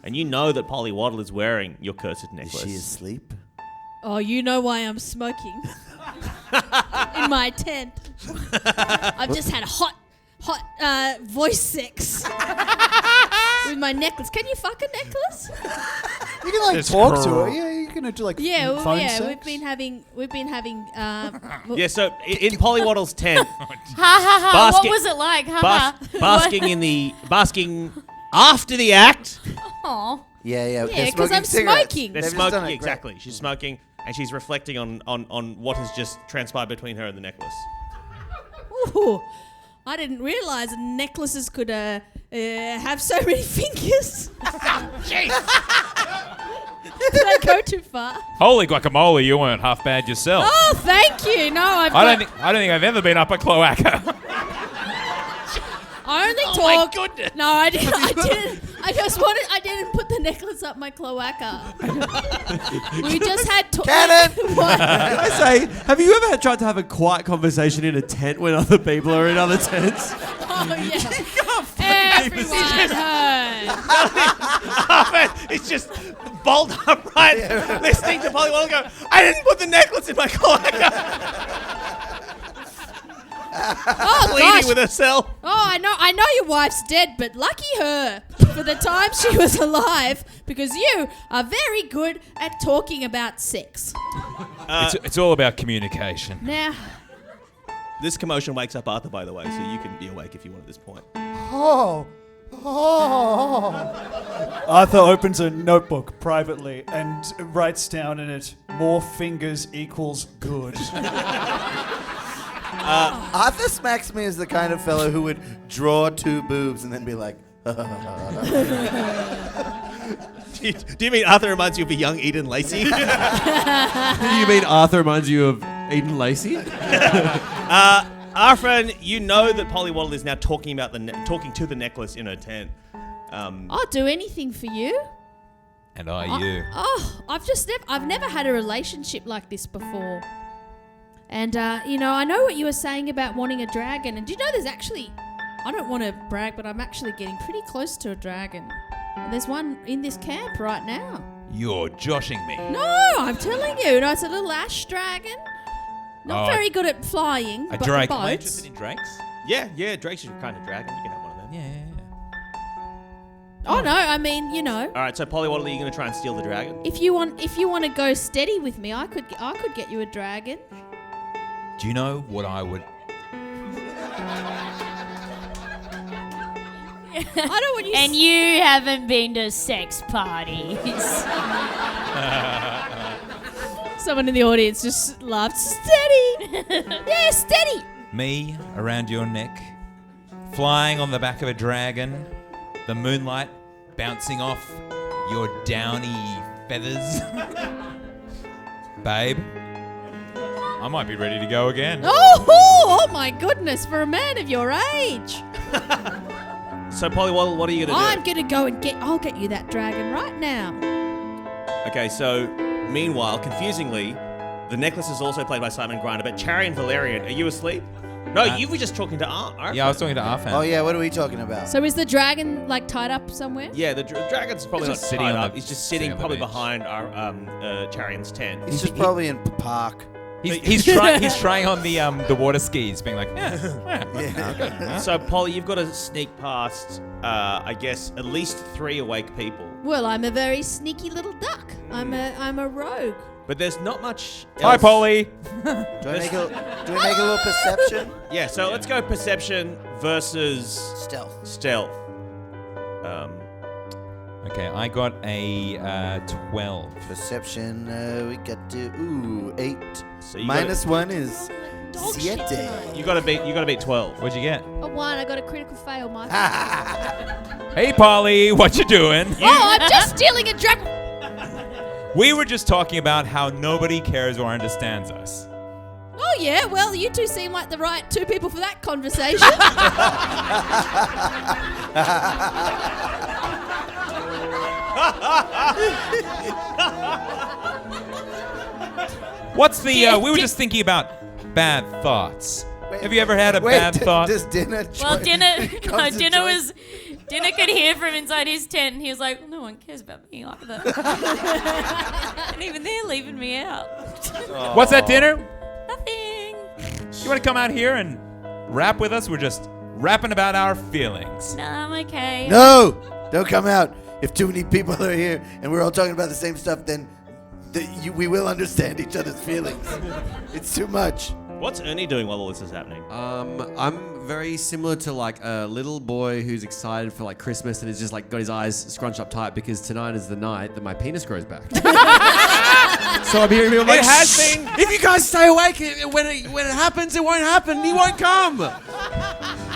And you know that Polly Waddle is wearing your cursed Is necklace. she asleep? Oh, you know why I'm smoking in my tent. I've just had hot voice sex with my necklace. Can you fuck a necklace? You can like It's talk to cruel. her. Yeah, you can do like Yeah, phone yeah. sex. We've been having. Yeah, so in Polywaddle's tent, Ha ha ha. Basket- What was it like? Ha ha. basking after the act. Aw. Yeah, Yeah, they're 'cause smoking I'm cigarettes. smoking. They're They've just done smoking, it, great. exactly. She's smoking, and she's reflecting on what has just transpired between her and the necklace. Ooh, I didn't realize necklaces could have so many fingers. Did I go too far? Holy guacamole, you weren't half bad yourself. Oh, thank you. No, I don't think I've ever been up a cloaca. I only Oh talk. my goodness. No, I didn't. I didn't. I didn't put the necklace up my cloaca. We just had to. Cannon! What? Can I say, have you ever tried to have a quiet conversation in a tent when other people are in other tents? Oh yeah. Everyone heard. It's just bolt upright, listening to Polywaddle go, I didn't put the necklace in my cloaca. Oh Pleading gosh. with herself. Oh, I know your wife's dead, but lucky her for the time she was alive, because you are very good at talking about sex. It's all about communication. Now, This commotion wakes up Arthur, by the way, so you can be awake if you want at this point. Oh. Arthur opens a notebook privately and writes down in it, more fingers equals good. Arthur smacks me as the kind of fellow who would draw two boobs and then be like, Do you mean Arthur reminds you of a young Eden Lacey? You mean Arthur reminds you of Eden Lacey? Our friend, you know that Polywaddle is now talking about talking to the necklace in her tent. I'll do anything for you. And are you? I've never had a relationship like this before. And, I know what you were saying about wanting a dragon. And do you know there's actually, I don't want to brag, but I'm actually getting pretty close to a dragon. And there's one in this camp right now. You're joshing me. No, I'm telling you. No, it's a little ash dragon. Not Oh, very good at flying, A but drake. boats. Am I interested in drakes? Yeah, Drake's your kind of dragon. You can have one of them. Yeah. Oh no, I mean, All right, so Polywaddle, are you going to try and steal the dragon? if you want to go steady with me, I could get you a dragon. Do you know what I would? I don't want you. And you haven't been to sex parties. Someone in the audience just laughed. Steady. Yeah, steady. Me around your neck, flying on the back of a dragon, the moonlight bouncing off your downy feathers. Babe, I might be ready to go again. Oh my goodness! For a man of your age, So Polywaddle, what are you going to do? I'm gonna go and I'll get you that dragon right now. Okay, so meanwhile, confusingly, the necklace is also played by Simon Grinder, but Charry and Valerian, are you asleep? No, you were just talking to Art. Yeah, I was talking to Arfan. oh yeah, what are we talking about? So is the dragon like tied up somewhere? Yeah, the dragon's probably He's not just sitting tied on up. the- He's just sitting sitting on the probably bench. behind our Charion's tent. He's just probably in park. He's trying on the water skis, being like, yeah. So, Polly, you've got to sneak past, I guess, at least 3 awake people. Well, I'm a very sneaky little duck. I'm a rogue. But there's not much else. Hi, Polly. Do I make a little perception? Yeah, so let's go perception versus Stealth. Okay, I got a 12. Perception, we got to 8. So you Minus 1 is Dog shit 7. tonight. You got to beat 12. What'd you get? A 1. I got a critical fail, Mike. Hey, Polly, what you doing? Oh, I'm just stealing a dragon. We were just talking about how nobody cares or understands us. Oh yeah, well you two seem like the right 2 people for that conversation. What's the? We were just thinking about bad thoughts. Have you ever had a bad thought? Does dinner Well, join- comes to join- Dinner could hear from inside his tent, and he was like, "No one cares about me either." And even they're leaving me out. What's that, dinner? Nothing. You want to come out here and rap with us? We're just rapping about our feelings. No, I'm okay. No! Don't come out. If too many people are here and we're all talking about the same stuff, then we will understand each other's feelings. It's too much. What's Ernie doing while all this is happening? I'm very similar to like a little boy who's excited for like Christmas and has just like got his eyes scrunched up tight because tonight is the night that my penis grows back. So I'm hearing people like, It has been. if you guys stay awake, when it happens, it won't happen. He won't come.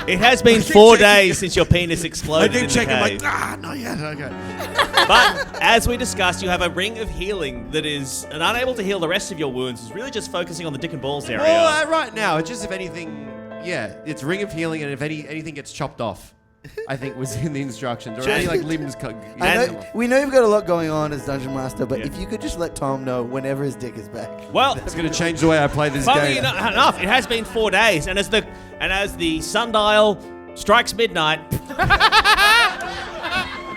It has been 4 days since your penis I exploded in keep the checking, cave. like, not yet. Okay. But as we discussed, you have a ring of healing that is unable to heal the rest of your wounds. It's really just focusing on the dick and balls area. Well, right now, it's just if anything, it's ring of healing, and if anything gets chopped off, I think was in the instructions, or any like limbs cut. We know you've got a lot going on as Dungeon Master, but Yeah. if you could just let Tom know whenever his dick is back. Well, It's going to change the way I play this funnily game. enough, it has been 4 days, and as the sundial strikes midnight,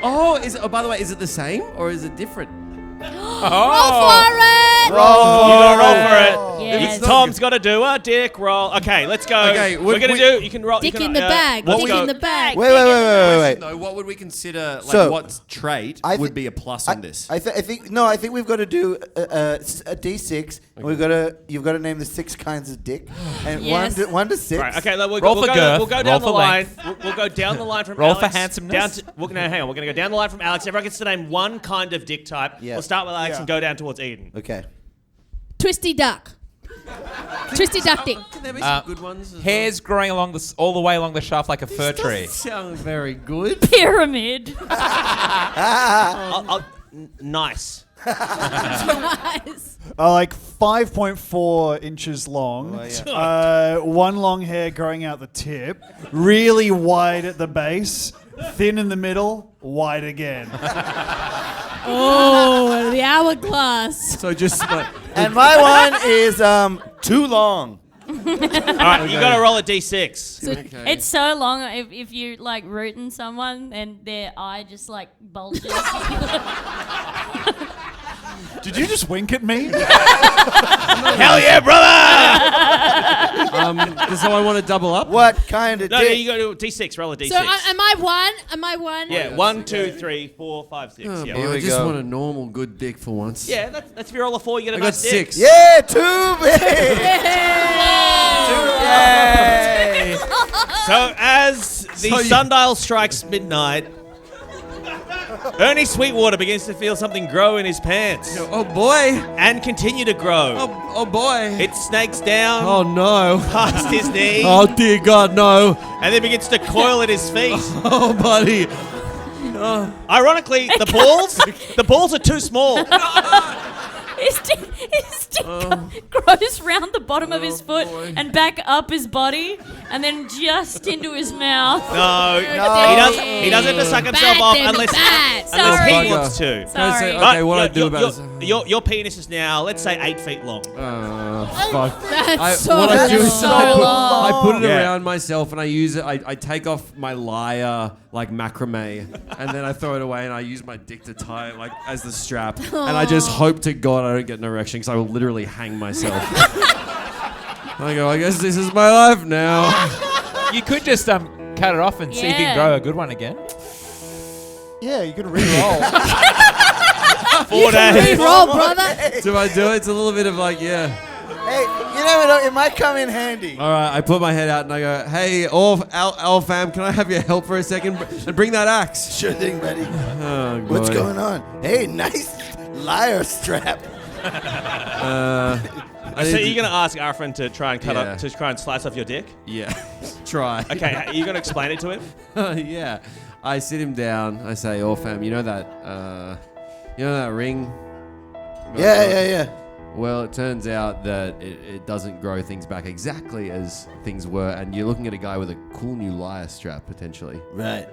Oh, by the way, is it the same or is it different? Roll for it! you gotta roll for it. Yes. Tom's got to do a dick roll. Okay, let's go. Okay, we're gonna do. You can roll. Dick you can, in the bag. let's Dick go. in the bag. Wait. No, what would we consider? Like, So, what trait I would thi- be a plus on this? I think we've got to do a D6, and you've got to name the 6 kinds of dick, and Yes. 1 to 6. Right, okay, we'll Roll go, for we'll girth, go, we'll go roll down the for line. length. We'll go down the line from Roll for Alex. handsomeness. Hang on. We're going to go down the line from Alex. Everyone gets to name one kind of dick type. Yeah. We'll start with Alex Yeah. and go down towards Eden. Okay. Twisty duck. Twisty duck dick. Can there be Uh, some good ones? as Hairs growing all the way along the shaft like a fir well? tree. Doesn't sound very good. Pyramid. Nice. Nice. Like 5.4 inches long. One long hair growing out the tip. Really wide at the base. Thin in the middle. Wide again. Oh, the hourglass. So just like, And my one is too long. All right, you got to roll a d6. So It's so long if you like rooting someone and their eye just like bulges. Did you just wink at me? Hell yeah, brother! does someone want to double up? What kind of No, dick? you got to do d6. Roll a d6. So am I one? Am I one? Yeah, 1, 2, 3, 4, 5, 6. Oh, Yeah, boy, we I just go. want a normal good dick for once. yeah, that's if you roll a 4, you get a I got nice dick. 6. Yeah, too big. Yay. So as the sundial strikes midnight, Ernie Sweetwater begins to feel something grow in his pants Oh boy. and continue to grow. Oh boy. It snakes down Oh no. past his knee Oh dear God, no. and then begins to coil at his feet. Oh buddy. Ironically, the balls are too small. His dick grows round the bottom of his foot and back up his body and then just into his mouth. No, he doesn't have to suck himself Bad off David, unless bad. Sorry. he wants to. Sorry. Okay, what do I But do about this? your penis is now, let's say, 8 feet long. Fuck. That's so What I do is so I put it Yeah. around myself and I use it. I take off my lyre like macrame and then I throw it away and I use my dick to tie it like as the strap. And I just hope to God I don't get an erection because I will literally hang myself. I go, I guess this is my life now. You could just cut it off and see if you Yeah. can grow a good one again. Yeah, you can re-roll. 4 days. Roll, brother. Do I do it? It's a little bit of like, yeah. Hey, you never know. It might come in handy. All right, I put my head out and I go, hey, Al fam, can I have your help for a second? And bring that axe. Sure thing, buddy. Oh, What's boy. going on? Hey, nice lyre strap. I So need you're gonna ask our friend to try and Yeah. try and slice off your dick? Yeah, try. Okay, are you gonna explain it to him? Yeah. I sit him down. I say, oh, fam, you know that ring? Yeah. Well, it turns out that it doesn't grow things back exactly as things were, and you're looking at a guy with a cool new lyre strap, potentially. Right.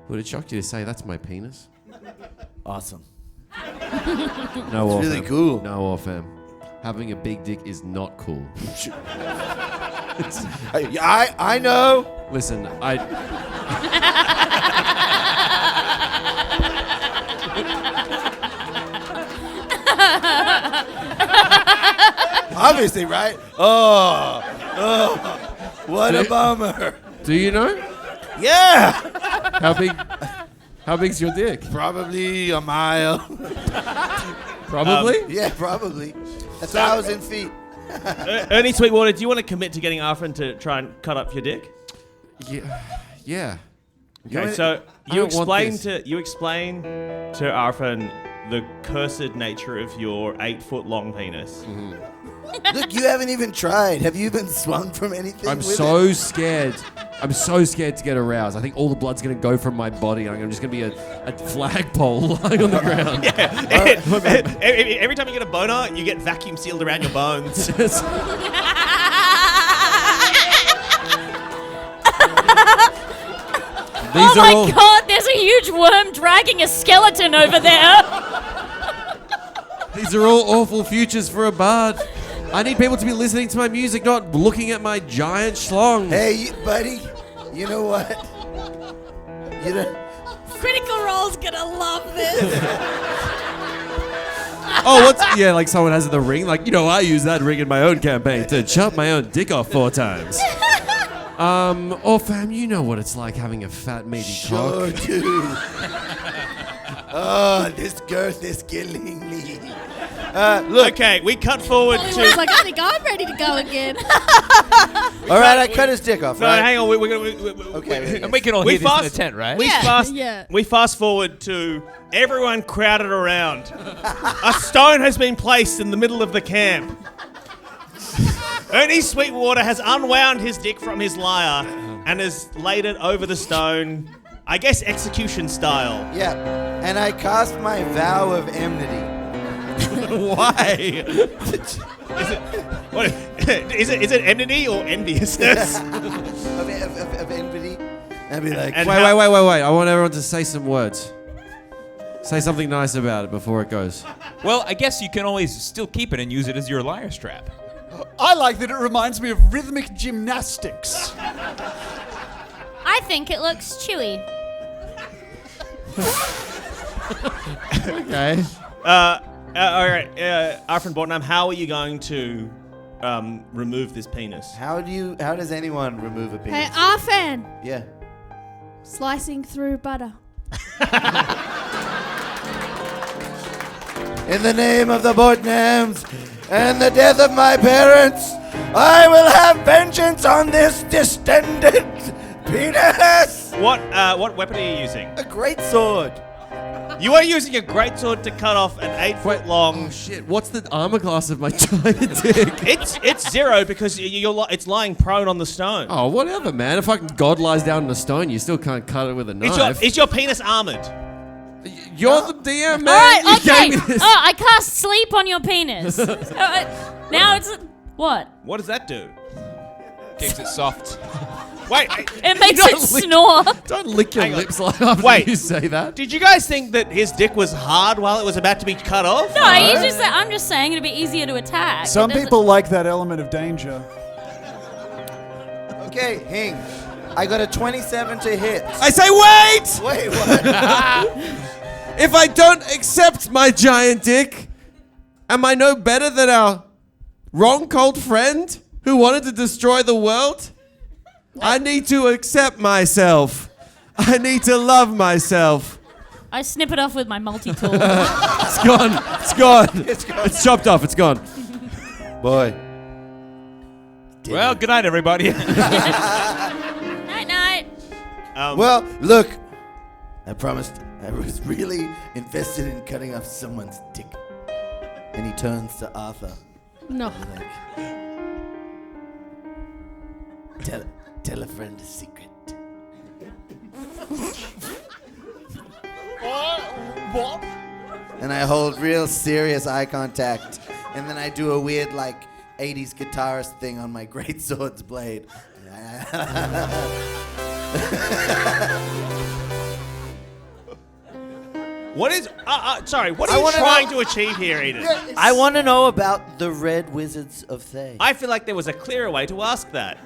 Would it shock you to say that's my penis? Awesome. No, It's really cool. No, fam. Having a big dick is not cool. I know. Listen, Obviously, right? Oh, what a bummer. do you know Yeah. how big How big's your dick? Probably a mile. Probably? Yeah, probably. 1,000 feet. Ernie Sweetwater, do you want to commit to getting Arfin to try and cut up your dick? Yeah. Okay, so you explain to Arfin the cursed nature of your 8-foot long penis. Look, you haven't even tried. Have you been swung from anything? I'm with so it? scared. I'm so scared to get aroused. I think all the blood's going to go from my body. I'm just going to be a flagpole lying on the ground. Every time you get a boner, you get vacuum sealed around your bones. Oh my god, there's a huge worm dragging a skeleton over there. These are all awful futures for a bard. I need people to be listening to my music, not looking at my giant schlong. Hey, buddy, you know what? You know, Critical Role's gonna love this. Like someone has in the ring. Like, I use that ring in my own campaign to chop my own dick off 4 times. Fam, you know what it's like having a fat, meaty cock. sure do. Oh, this girth is killing me. Look, okay, we cut forward Hollywood's to. like, I think I'm ready to go again. All right, I cut his dick off, No, right? hang on. We're gonna. Okay. And we can all hear this in the tent, right? We fast forward to everyone crowded around. A stone has been placed in the middle of the camp. Ernie Sweetwater has unwound his dick from his lyre and has laid it over the stone, I guess execution style. Yeah, and I cast my vow of enmity. Why? Is it enmity or enviousness? of enmity. I'd be like, And Wait. I want everyone to say some words. Say something nice about it before it goes. Well, I guess you can always still keep it and use it as your lyre strap. I like that it reminds me of rhythmic gymnastics. I think it looks chewy. Okay. All right, Arfin Bortnam, how are you going to remove this penis? how does anyone remove a Hey, penis? Arfan, Yeah. slicing through butter. In the name of the Bortnams and the death of my parents, I will have vengeance on this distended penis. What weapon are you using? A great sword. You are using a greatsword to cut off an 8-foot long. Oh shit! What's the armor class of my giant dick? It's 0 because it's lying prone on the stone. Oh, whatever, man. If fucking God lies down on a stone, you still can't cut it with a knife. Is your penis armored? You're the DM, man. All right, You okay. gave me this. Oh, I cast sleep on your penis. Now it's what? What does that do? Keeps it soft. Wait, It makes don't it lick- snore. Don't lick your Hang on. lips like after Wait. you say that. did you guys think that his dick was hard while it was about to be cut off? No, he's just. I'm just saying it'd be easier to attack. Some It doesn't- people like that element of danger. Okay, Hing. I got a 27 to hit. I say wait! Wait, what? If I don't accept my giant dick, am I no better than our wrong cold friend who wanted to destroy the world? I need to accept myself. I need to love myself. I snip it off with my multi-tool. It's gone. It's gone. It's chopped off. It's gone. Boy. Well, good night, everybody. Night, night. Well, look. I promised I was really invested in cutting off someone's dick. And he turns to Arthur. No. Like, tell a friend a secret. What? And I hold real serious eye contact. And then I do a weird, 80s guitarist thing on my greatsword's blade. What is? Sorry. What are I you wanna trying know- to achieve here, Eden? I want to know about the Red Wizards of Thay. I feel like there was a clearer way to ask that.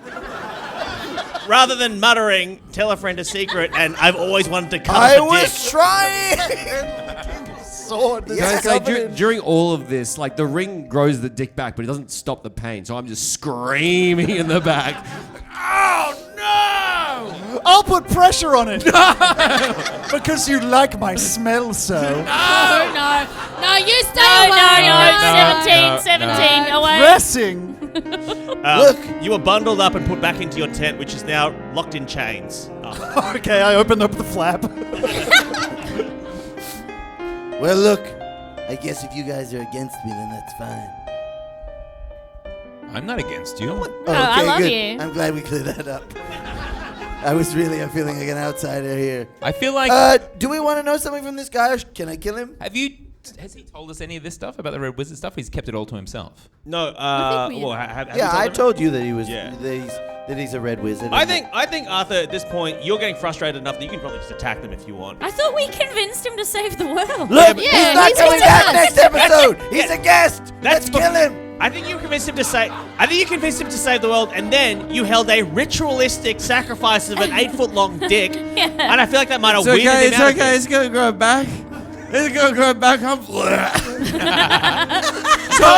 Rather than muttering, tell a friend a secret, and I've always wanted to cut I off a was dick. trying! Sword. Yes. Guys, covered in- during all of this, the ring grows the dick back, but it doesn't stop the pain. So I'm just screaming in the back. Oh no! I'll put pressure on it. Because you like my smell so. No, you stay No, away. 17, away. Pressing. Look. You were bundled up and put back into your tent, which is now locked in chains. Oh. Okay, I opened up the flap. Well, look. I guess if you guys are against me, then that's fine. I'm not against you. I love good. you. I'm glad we cleared that up. I'm feeling like an outsider here. I feel like. Do we want to know something from this guy, or can I kill him? Has he told us any of this stuff about the Red Wizard stuff? He's kept it all to himself. No, think we- well, have you Yeah, I him? told you that he was. Yeah. That he's a red wizard. I think Arthur, at this point, you're getting frustrated enough that you can probably just attack them if you want. I thought we convinced him to save the world. Look, Yeah, he's not he's coming with back us. next episode. He's a guest. Let's bef- kill him. I think you convinced him to save the world, and then you held a ritualistic sacrifice of an 8-foot-long dick, and I feel like that might have It's weirded okay, him it's out of okay. it. It's going to grow back. It's going to grow back.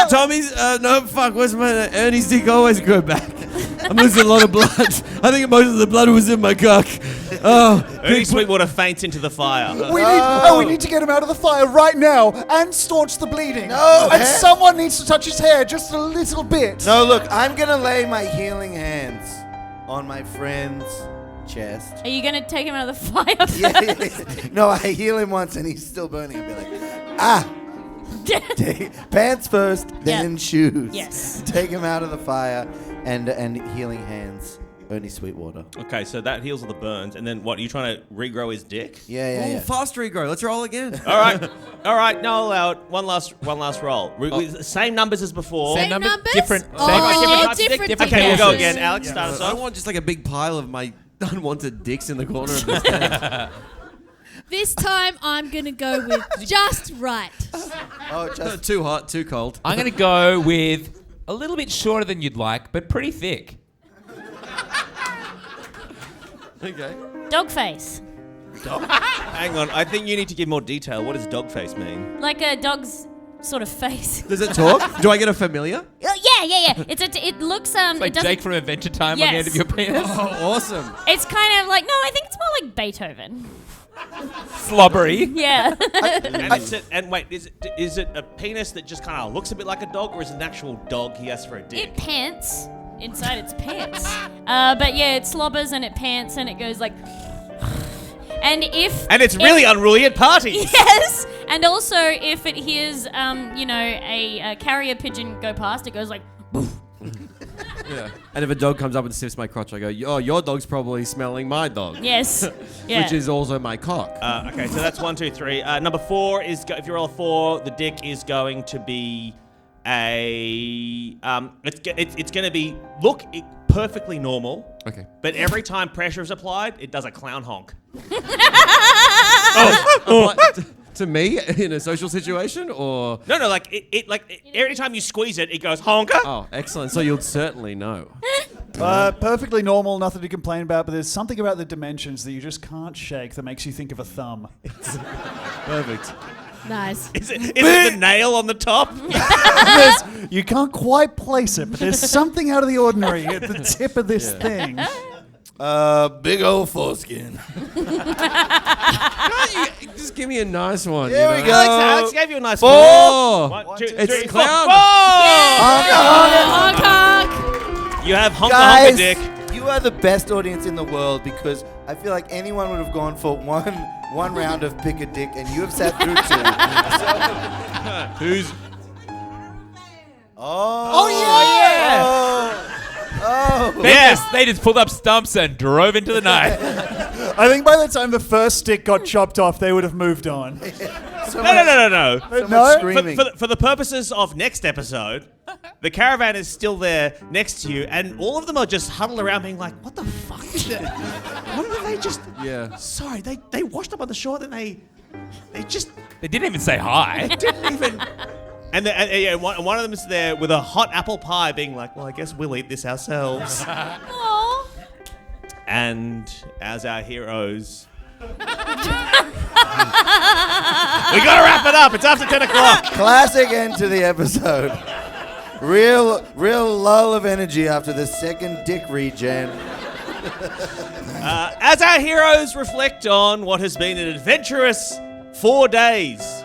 Tommy's, no, fuck, what's my name? Ernie's dick always grow back. I'm losing a lot of blood. I think most of the blood was in my cock. Oh, Ernie Sweetwater faints into the fire. We need to get him out of the fire right now and staunch the bleeding. No, And hair- someone needs to touch his hair just a little bit. No, look, I'm gonna lay my healing hands on my friend's chest. Are you going to take him out of the fire? Yeah. No, I heal him once and he's still burning. I'll be like, pants first, then shoes. Yes. Take him out of the fire and healing hands. Ernie Sweetwater. Okay, so that heals all the burns, and then what? Are you trying to regrow his dick? Yeah. fast regrow. Let's roll again. All right. No, allowed. One last roll. Same numbers as before. Same numbers? Different. Oh, types of different dick? Okay, we'll go pieces. again. Alex, start us I off. want just like a big pile of my unwanted dicks in the corner of this tent. This time I'm going to go with just right. Oh, just Too hot, too cold. I'm going to go with a little bit shorter than you'd like, but pretty thick. Okay. Dog face. Hang on, I think you need to give more detail. What does dog face mean? Like a dog's sort of face. Does it talk? Do I get a familiar? Yeah. It looks Like it doesn't. Jake from Adventure Time on the end Yes. of your penis. Oh, awesome. It's kind of like I think it's more like Beethoven. Slobbery. Yeah. And wait, is it a penis that just kind of looks a bit like a dog, or is it an actual dog he has for a dick? It pants inside its pants. But yeah, it slobbers and it pants and it goes like. And it's really unruly at parties. Yes. And also, if it hears, a carrier pigeon go past, it goes like. Yeah. And if a dog comes up and sniffs my crotch, I go, oh, your dog's probably smelling my dog. Yes. Yeah. Which is also my cock. Okay, so that's 1, 2, 3. Number 4 is if you roll a 4, the dick is going to be it's going to be perfectly normal. Okay. But every time pressure is applied, it does a clown honk. To me in a social situation, or No, every time you squeeze it, it goes honka. oh, excellent. So you'll certainly know. Perfectly normal, nothing to complain about, but there's something about the dimensions that you just can't shake that makes you think of a thumb. Perfect. Nice. Is it the nail on the top? You can't quite place it, but there's something out of the ordinary at the tip of this thing. big old foreskin. Just give me a nice one. There we go. Alex gave you a nice 4. 1, 2, It's 3, 4. clown. Honk, honk. You have honka honka Guys, dick. you are the best audience in the world because I feel like anyone would have gone for one round of pick a dick, and you have sat through 2. Who's Oh yeah! They just pulled up stumps and drove into the night. I think by the time the first stick got chopped off, they would have moved on. No. much screaming. For the purposes of next episode, the caravan is still there next to you, and all of them are just huddled around being like, what the fuck is that? What did they just... Yeah. Sorry, they washed up on the shore, then they just They didn't even say hi. didn't even... And one of them is there with a hot apple pie being like, well, I guess we'll eat this ourselves. Aww. And as our heroes... we gotta wrap it up. It's after 10 o'clock. Classic end to the episode. Real lull of energy after the second dick regen. As our heroes reflect on what has been an adventurous 4 days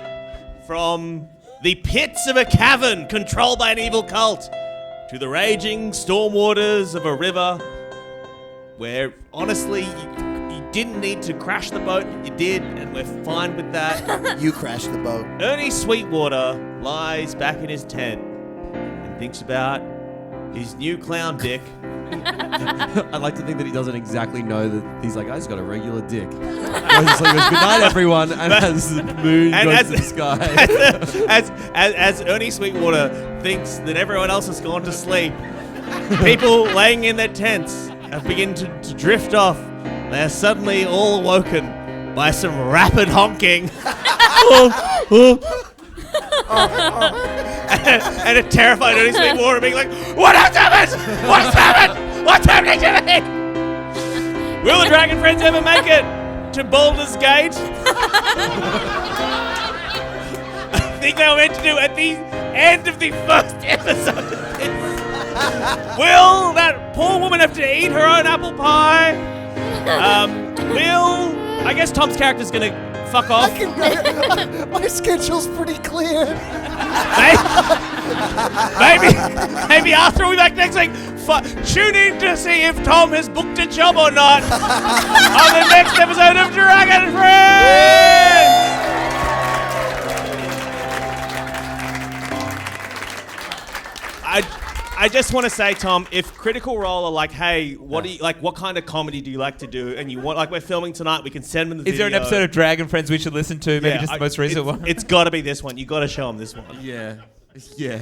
from the pits of a cavern controlled by an evil cult to the raging storm waters of a river where, honestly, you didn't need to crash the boat, you did, and we're fine with that. You crashed the boat. Ernie Sweetwater lies back in his tent and thinks about his new clown dick. I'd like to think that he doesn't exactly know that he's like, I just got a regular dick. He goes to sleep, good night, everyone, and as the moon goes to the sky. As Ernie Sweetwater thinks that everyone else has gone to sleep, people laying in their tents have begun to drift off. They are suddenly all awoken by some rapid honking. And a terrified Ernie Sweetwater being like, what has happened? What's happened? What's happening to me? Will the Dragon Friends ever make it to Baldur's Gate? I think they were meant to do at the end of the first episode of this. Will that poor woman have to eat her own apple pie? I guess Tom's character's gonna fuck off. I can go. My schedule's pretty clear. Maybe Arthur will be back next week. Tune in to see if Tom has booked a job or not on the next episode of Dragon Friends. I just want to say, Tom, if Critical Role are like, hey, what do you like? What kind of comedy do you like to do? And you want, like, we're filming tonight, we can send them the video. Is there an episode of Dragon Friends we should listen to? Maybe just the most recent one. It's got to be this one. You got to show them this one. Yeah. Yeah.